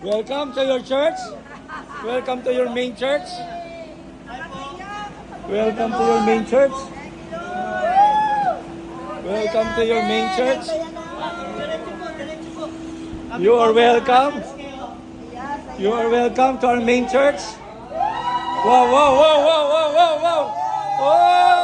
Welcome to your church. Welcome to your main church. Welcome to your main church. Welcome to your main church. You are welcome. You are welcome to our main church. Wow, wow, wow, wow, wow, wow, wow. Oh!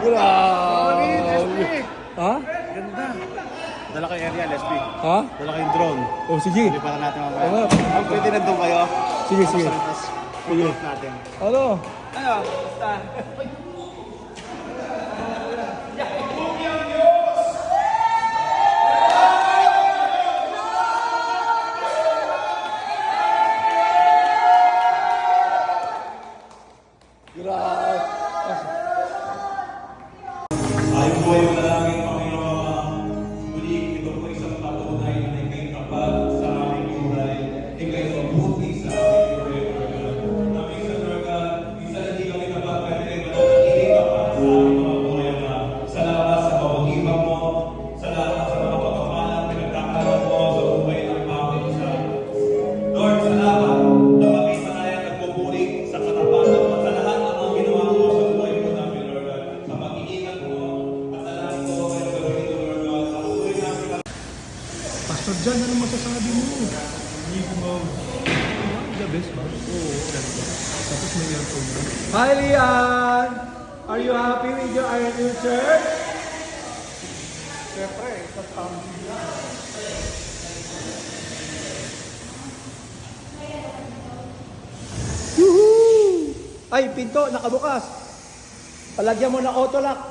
Grabe. Ha? Ganda. Dala kayo area, Leslie. Ha? Dala kayong drone. Oh, sige. Hindi para natin mamaya. Oo. Pwede na doon kayo. Sige, sige. Tapos, Sige. natin. Ano? Ano? Basta. Grabe. Ay po ay manalangin, Panginoon. Muli, ito po isang patunay na ikay tapat sa aming buhay. Ikay mabuti sa aming buhay, Lord God. Naminsan, Lord God, minsan hindi kami tapat, pero ikay mananatili ka pa sa aming mga buhay, Ama. Salamat sa pag-ibig mo. Salamat sa mga pagkapalang pinagkakaroon mo sa buhay ng bawat isa. Lord, salamat na kami sanayang nagpupuri sa katapatan mo sa lahat ng mga ginawa mo sa buhay mo namin, Lord God. Sa pag-iingat mo at sa lahat ko kayo gawin ito, Lord God. Patuloy namin kami. Pastor John, ano masasabi mo? Hindi ko mo. The best ba? Oo, ganda. Tapos may earphone mo. Hi, Lian! Are you happy with your new church? Siyempre, sa family. Yuhuu! Ay, pinto, nakabukas. Palagyan mo ng auto lock.